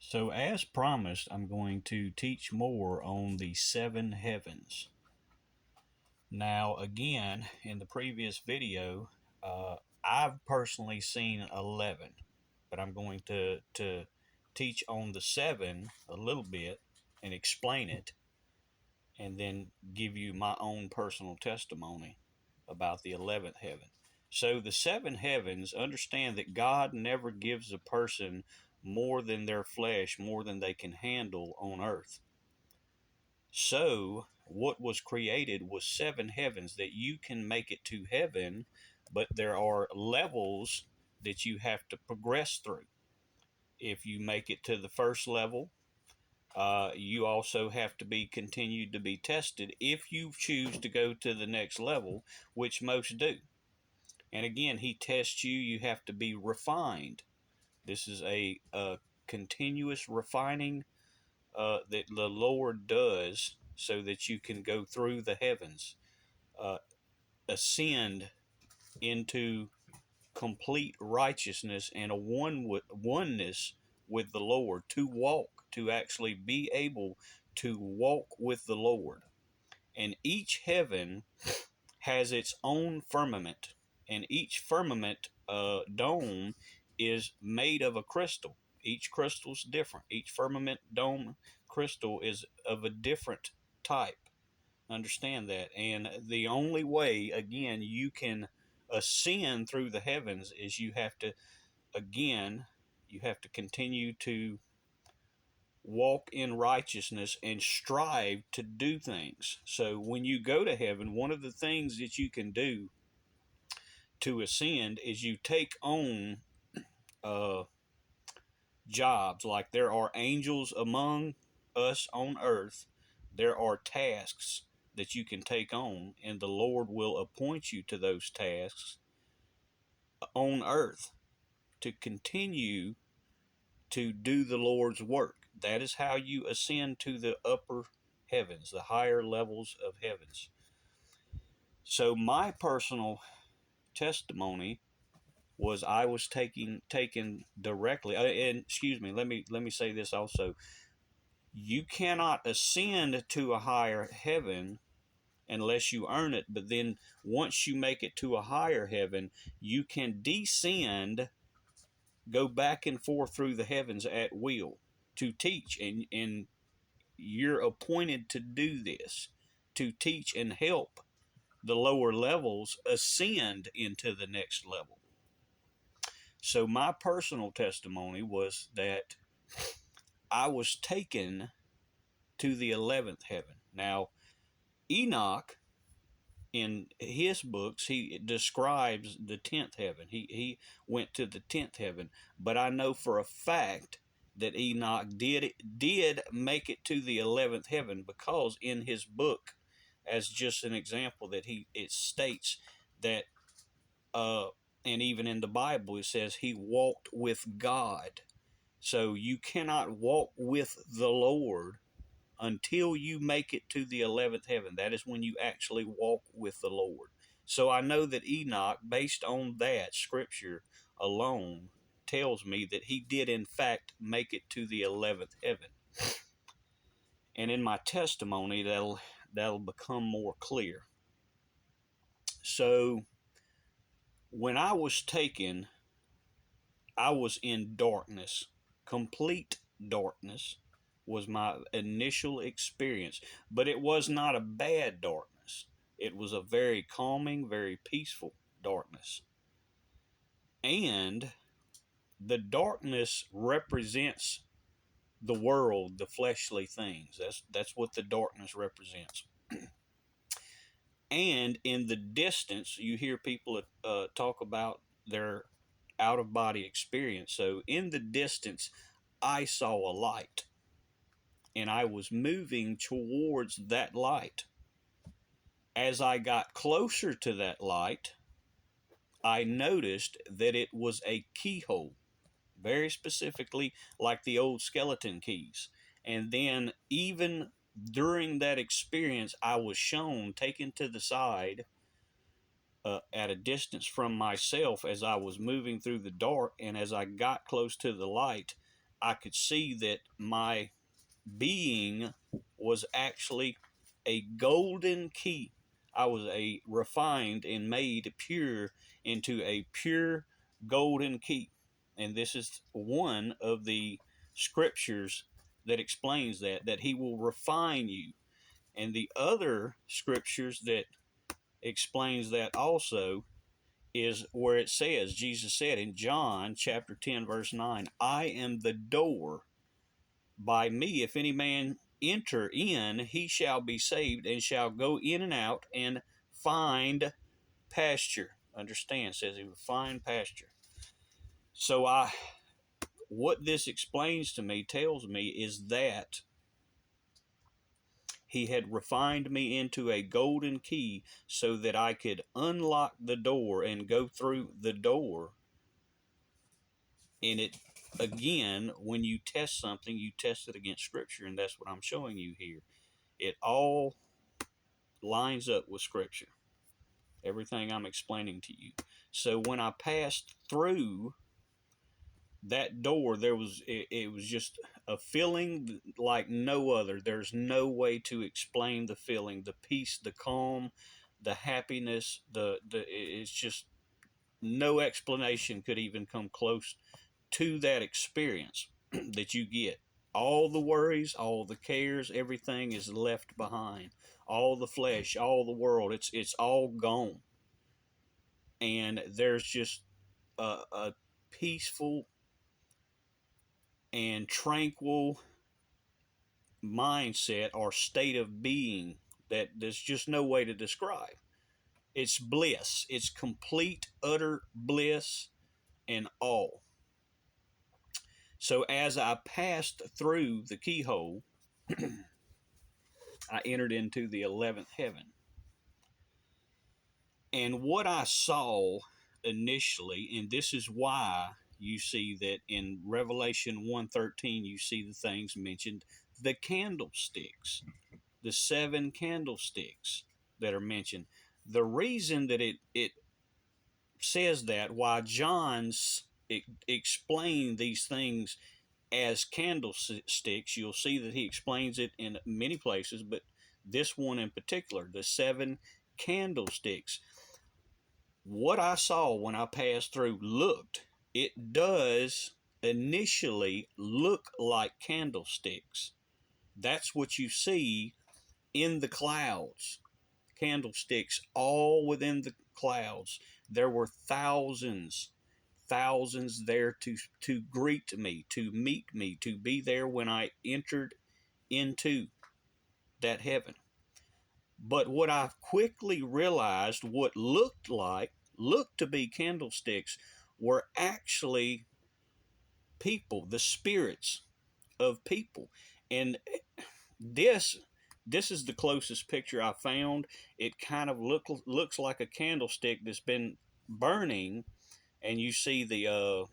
So, as promised, I'm going to teach more on the seven heavens. Now, again, in the previous video, I've personally seen 11, but I'm going to teach on the seven a little bit and explain it, and then give you my own personal testimony about the 11th heaven. So, the seven heavens, understand that God never gives a person more than their flesh, more than they can handle on earth. So, what was created was seven heavens that you can make it to heaven, but there are levels that you have to progress through. If you make it to the first level, you also have to be continued to be tested if you choose to go to the next level, which most do. And again, he tests you, you have to be refined. This is a continuous refining that the Lord does so that you can go through the heavens, uh, ascend into complete righteousness and a oneness with the Lord, to walk, to actually be able to walk with the Lord. And each heaven has its own firmament, and each firmament dome is made of a crystal. Each crystal's different. Each firmament dome crystal is of a different type. Understand that. And the only way, again, you can ascend through the heavens is you have to, again, you have to continue to walk in righteousness and strive to do things. So when you go to heaven, one of the things that you can do to ascend is you take on uh, jobs. Like there are angels among us on earth, there are tasks that you can take on, and the Lord will appoint you to those tasks on earth to continue to do the Lord's work. That is how you ascend to the upper heavens, the higher levels of heavens. So my personal testimony was I was taken directly. And excuse me, let me say this also. You cannot ascend to a higher heaven unless you earn it. But then once you make it to a higher heaven, you can descend, go back and forth through the heavens at will to teach, and you're appointed to do this, to teach and help the lower levels ascend into the next level. So my personal testimony was that I was taken to the 11th heaven. Now, Enoch, in his books, he describes the 10th heaven. He went to the 10th heaven, but I know for a fact that Enoch did make it to the 11th heaven, because in his book, as just an example, that it states that and even in the Bible it says he walked with God. So you cannot walk with the Lord until you make it to the 11th heaven. That is when you actually walk with the Lord. So I know that Enoch, based on that scripture alone, tells me that he did in fact make it to the 11th heaven. And in my testimony, that'll become more clear. So when I was taken, I was in darkness. Complete darkness was my initial experience, but it was not a bad darkness. It was a very calming, very peaceful darkness. And the darkness represents the world, the fleshly things. That's what the darkness represents. And in the distance, you hear people talk about their out of body experience. So in the distance, I saw a light, and I was moving towards that light. As I got closer to that light, I noticed that it was a keyhole, very specifically like the old skeleton keys. And then even during that experience, I was shown, taken to the side at a distance from myself as I was moving through the dark. And as I got close to the light, I could see that my being was actually a golden key. I was a refined and made pure into a pure golden key. And this is one of the scriptures that explains that he will refine you. And the other scriptures that explains that also is where it says, Jesus said in John chapter 10, verse 9, I am the door. By me, if any man enter in, he shall be saved and shall go in and out and find pasture. Understand, says he will find pasture. So what this explains to me, tells me, is that he had refined me into a golden key so that I could unlock the door and go through the door. And it, again, when you test something, you test it against Scripture, and that's what I'm showing you here. It all lines up with Scripture, everything I'm explaining to you. So when I passed through that door, it was just a feeling like no other. There's no way to explain the feeling, the peace, the calm, the happiness. It's just no explanation could even come close to that experience that you get. All the worries, all the cares, everything is left behind. All the flesh, all the world, it's all gone. And there's just a peaceful and tranquil mindset or state of being that there's just no way to describe. It's bliss. It's complete, utter bliss and all. So as I passed through the keyhole, I entered into the 11th heaven. And what I saw initially, and this is why you see that in Revelation 1:13, you see the things mentioned, the candlesticks, the 7 candlesticks that are mentioned. The reason that it says that, why John's explained these things as candlesticks, you'll see that he explains it in many places, but this one in particular, the 7 candlesticks. What I saw when I passed through it does initially look like candlesticks. That's what you see in the clouds. Candlesticks all within the clouds. There were thousands there to greet me, to meet me, to be there when I entered into that heaven. But what I quickly realized, what looked to be candlesticks, were actually people, the spirits of people. And this is the closest picture I found. It kind of looks like a candlestick that's been burning, and you see the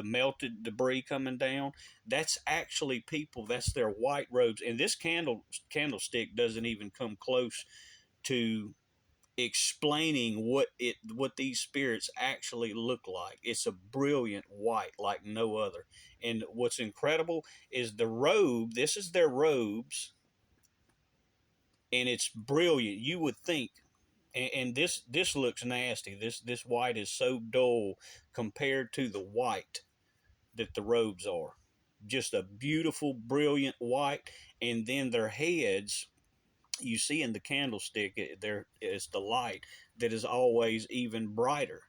melted debris coming down. That's actually people. That's their white robes. And this candlestick doesn't even come close to explaining what these spirits actually look like. It's a brilliant white like no other. And what's incredible is the robe. This is their robes, and it's brilliant. You would think, and this looks nasty. This white is so dull compared to the white that the robes are. Just a beautiful, brilliant white. And then their heads, you see in the candlestick, there is the light that is always even brighter.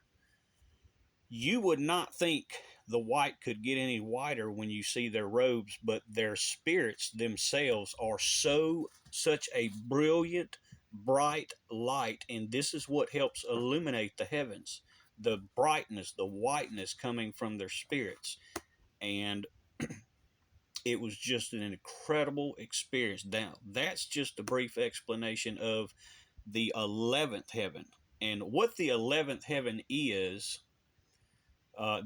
You would not think the white could get any whiter when you see their robes, but their spirits themselves are such a brilliant, bright light, and this is what helps illuminate the heavens. The brightness, the whiteness coming from their spirits. And it was just an incredible experience. Now, that's just a brief explanation of the 11th heaven. And what the 11th heaven is,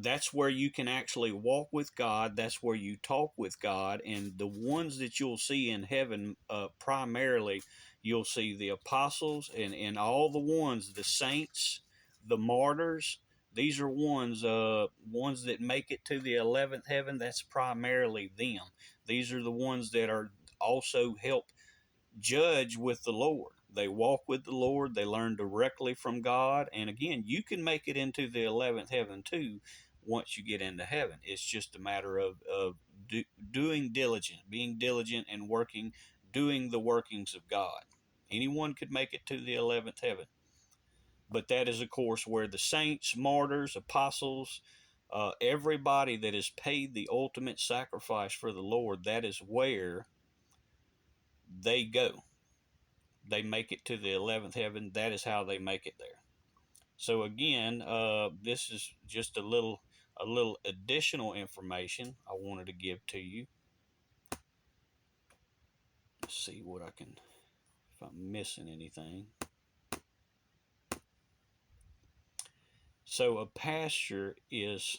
that's where you can actually walk with God. That's where you talk with God. And the ones that you'll see in heaven, primarily, you'll see the apostles and all the ones, the saints, the martyrs, These are ones that make it to the 11th heaven. That's primarily them. These are the ones that are also help judge with the Lord. They walk with the Lord. They learn directly from God. And again, you can make it into the 11th heaven too once you get into heaven. It's just a matter of doing diligent, being diligent and working, doing the workings of God. Anyone could make it to the 11th heaven. But that is, of course, where the saints, martyrs, apostles, everybody that has paid the ultimate sacrifice for the Lord, that is where they go. They make it to the 11th heaven. That is how they make it there. So again, this is just a little additional information I wanted to give to you. Let's see what I can, if I'm missing anything. So a pasture is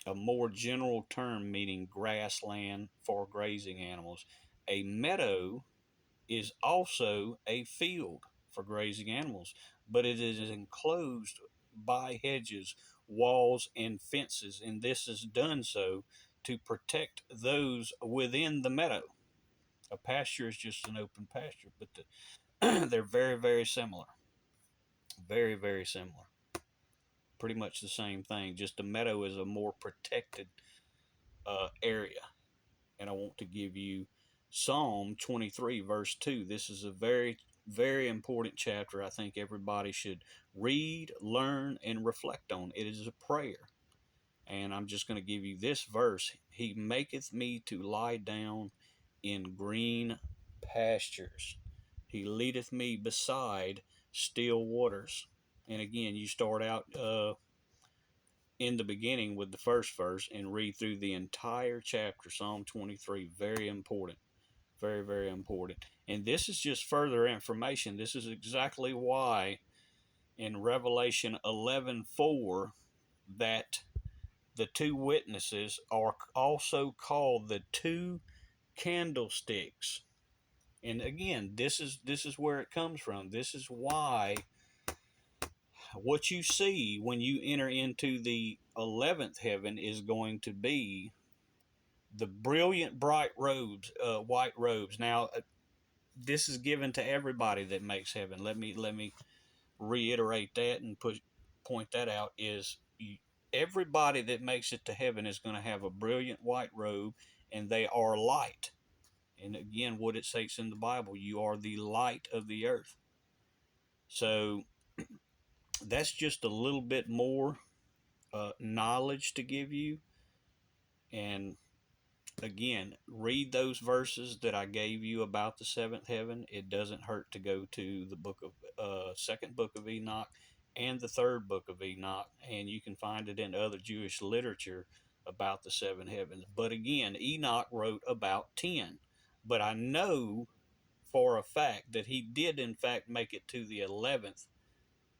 a more general term meaning grassland for grazing animals. A meadow is also a field for grazing animals, but it is enclosed by hedges, walls, and fences, and this is done so to protect those within the meadow. A pasture is just an open pasture, but they're very, very similar. Very, very similar. Pretty much the same thing, just a meadow is a more protected area. And I want to give you Psalm 23, verse 2. This is a very, very important chapter. I think everybody should read, learn, and reflect on. It is a prayer. And I'm just going to give you this verse. He maketh me to lie down in green pastures. He leadeth me beside still waters. And again, you start out in the beginning with the first verse and read through the entire chapter, Psalm 23. Very important. Very, very important. And this is just further information. This is exactly why in Revelation 11:4 that the two witnesses are also called the two candlesticks. And again, this is where it comes from. This is why what you see when you enter into the 11th heaven is going to be the brilliant bright robes, white robes. Now, this is given to everybody that makes heaven. Let me reiterate that and point that out. Is everybody that makes it to heaven is going to have a brilliant white robe, and they are light. And again, what it says in the Bible, you are the light of the earth. So that's just a little bit more knowledge to give you. And again, read those verses that I gave you about the seventh heaven. It doesn't hurt to go to the book of second book of Enoch and the third book of Enoch, and you can find it in other Jewish literature about the seven heavens. But again, Enoch wrote about 10. But I know for a fact that he did in fact make it to the 11th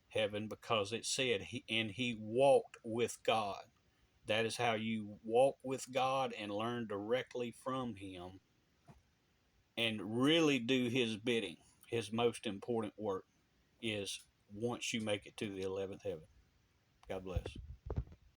heaven, because it said he walked with God. That is how you walk with God and learn directly from Him and really do His bidding. His most important work is once you make it to the 11th heaven. God bless.